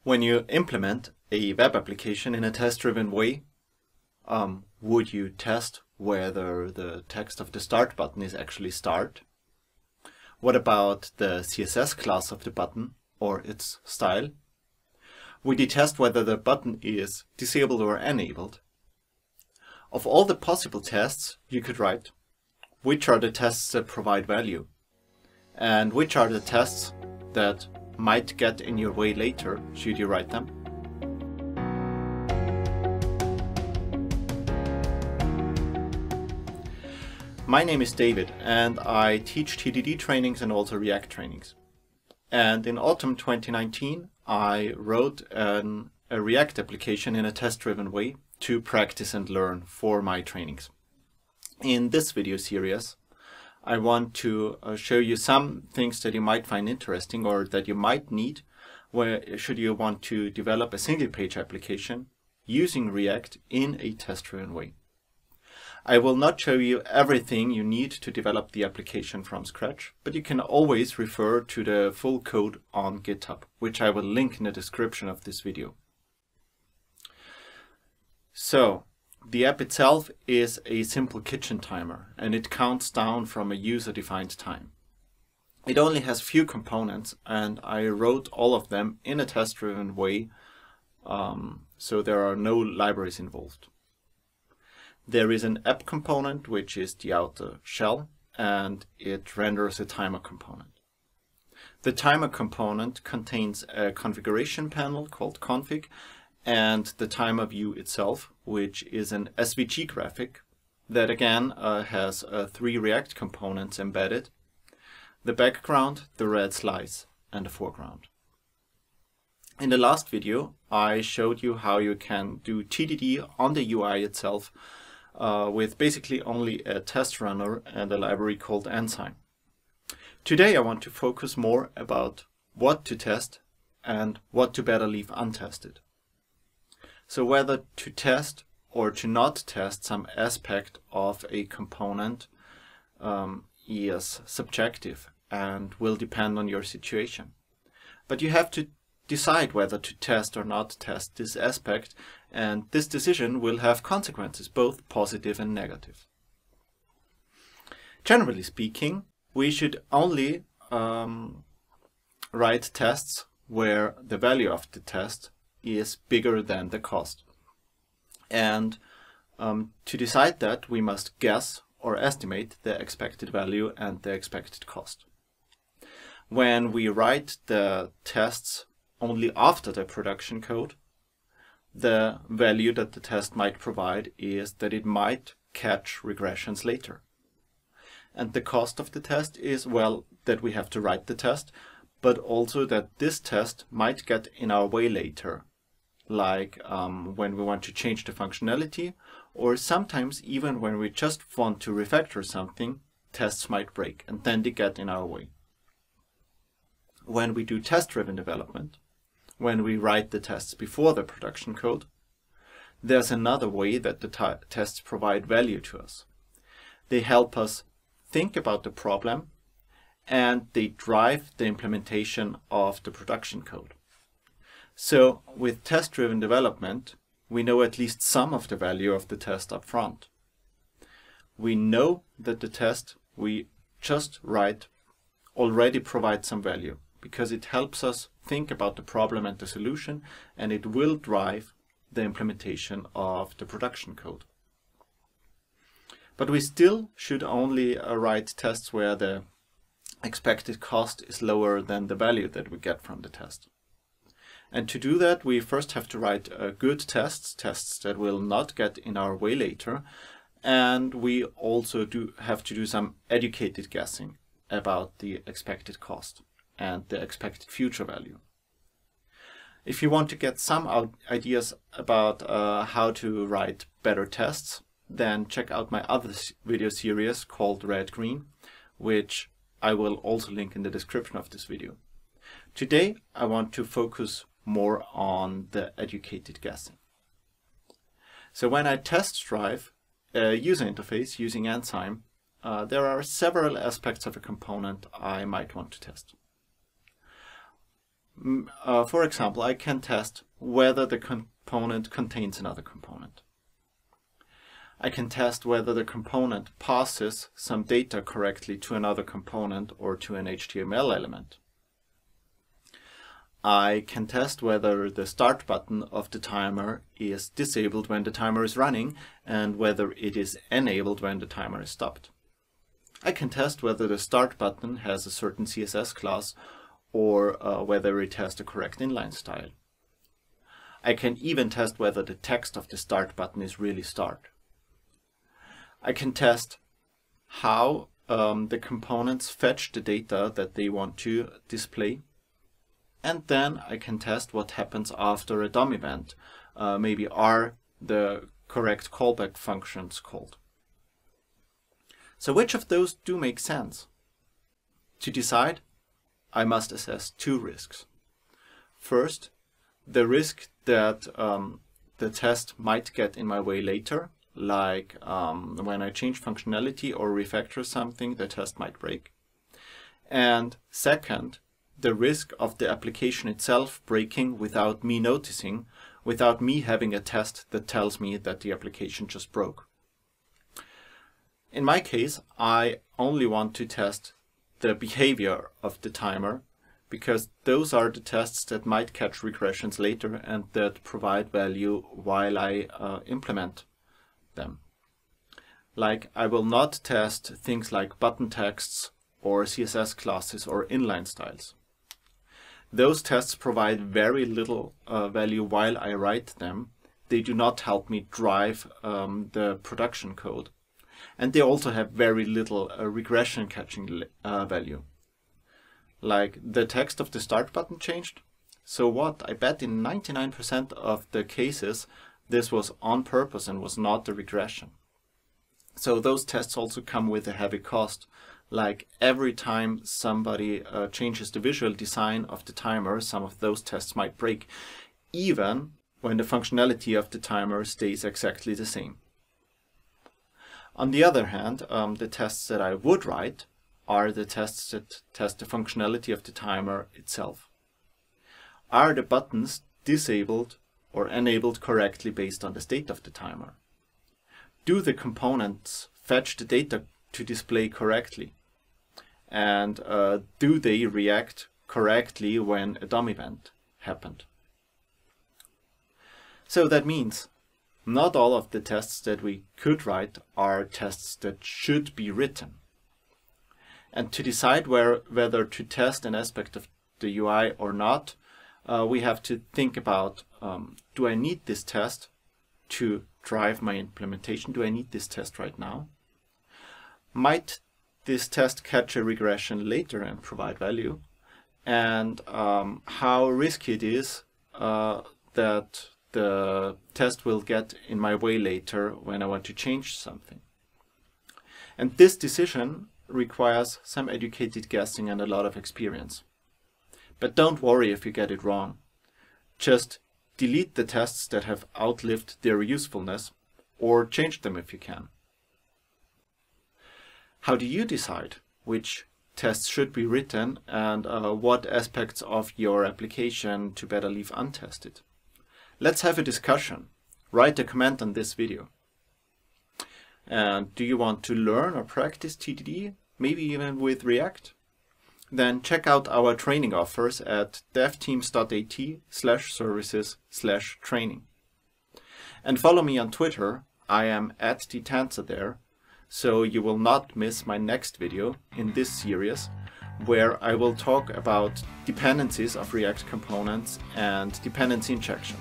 When you implement a web application in a test-driven way, would you test whether the text of the start button is actually start? What about the CSS class of the button or its style? Would you test whether the button is disabled or enabled? Of all the possible tests you could write, which are the tests that provide value? And which are the tests that might get in your way later should you write them? My name is David and I teach TDD trainings and also React trainings. And in autumn 2019 I wrote a React application in a test-driven way to practice and learn for my trainings. In this video series I want to show you some things that you might find interesting or that you might need should you want to develop a single page application using React in a test-driven way. I will not show you everything you need to develop the application from scratch, but you can always refer to the full code on GitHub, which I will link in the description of this video. So, the app itself is a simple kitchen timer and it counts down from a user-defined time. It only has few components and I wrote all of them in a test-driven way, so there are no libraries involved. There is an app component which is the outer shell and it renders a timer component. The timer component contains a configuration panel called config and the timer view itself, which is an SVG graphic that again has 3 React components embedded: the background, the red slice and the foreground. In the last video I showed you how you can do TDD on the UI itself with basically only a test runner and a library called Enzyme. Today I want to focus more about what to test and what to better leave untested. So whether to test or to not test some aspect of a component is subjective and will depend on your situation. But you have to decide whether to test or not test this aspect, and this decision will have consequences, both positive and negative. Generally speaking, we should only write tests where the value of the test is bigger than the cost. And to decide that, we must guess or estimate the expected value and the expected cost. When we write the tests only after the production code, the value that the test might provide is that it might catch regressions later. And the cost of the test is, well, that we have to write the test, but also that this test might get in our way later, like when we want to change the functionality, or sometimes even when we just want to refactor something, tests might break and then they get in our way. When we do test-driven development, when we write the tests before the production code, there's another way that the tests provide value to us. They help us think about the problem and they drive the implementation of the production code. So with test-driven development, we know at least some of the value of the test up front. We know that the test we just write already provides some value, because it helps us think about the problem and the solution, and it will drive the implementation of the production code. But we still should only write tests where the expected cost is lower than the value that we get from the test. And to do that, we first have to write good tests that will not get in our way later, and we also have to do some educated guessing about the expected cost and the expected future value. If you want to get some ideas about how to write better tests, then check out my other video series called Red-Green, which I will also link in the description of this video. Today I want to focus more on the educated guessing. So when I test drive a user interface using Enzyme, there are several aspects of a component I might want to test. For example, I can test whether the component contains another component. I can test whether the component passes some data correctly to another component or to an HTML element. I can test whether the start button of the timer is disabled when the timer is running and whether it is enabled when the timer is stopped. I can test whether the start button has a certain CSS class or whether it has the correct inline style. I can even test whether the text of the start button is really start. I can test how the components fetch the data that they want to display. And then I can test what happens after a DOM event. Maybe are the correct callback functions called. So which of those do make sense? To decide, I must assess two risks. First, the risk that the test might get in my way later, like when I change functionality or refactor something, the test might break. And second, the risk of the application itself breaking without me noticing, without me having a test that tells me that the application just broke. In my case, I only want to test the behavior of the timer, because those are the tests that might catch regressions later and that provide value while I implement them. Like, I will not test things like button texts or CSS classes or inline styles. Those tests provide very little value while I write them. They do not help me drive the production code. And they also have very little regression catching value. Like, the text of the start button changed. So what? I bet in 99% of the cases this was on purpose and was not a regression. So those tests also come with a heavy cost. Like, every time somebody changes the visual design of the timer, some of those tests might break, even when the functionality of the timer stays exactly the same. On the other hand, the tests that I would write are the tests that test the functionality of the timer itself. Are the buttons disabled or enabled correctly based on the state of the timer? Do the components fetch the data to display correctly? And do they react correctly when a DOM event happened? So that means not all of the tests that we could write are tests that should be written. And to decide whether to test an aspect of the UI or not, we have to think about, do I need this test to drive my implementation? Do I need this test right now? Might this test catch a regression later and provide value? And how risky it is that the test will get in my way later when I want to change something. And this decision requires some educated guessing and a lot of experience. But don't worry if you get it wrong. Just delete the tests that have outlived their usefulness, or change them if you can. How do you decide which tests should be written and what aspects of your application to better leave untested? Let's have a discussion. Write a comment on this video. And do you want to learn or practice TDD, maybe even with React? Then check out our training offers at devteams.at/services/training. And follow me on Twitter. I am @dtanza there, so you will not miss my next video in this series, where I will talk about dependencies of React components and dependency injection.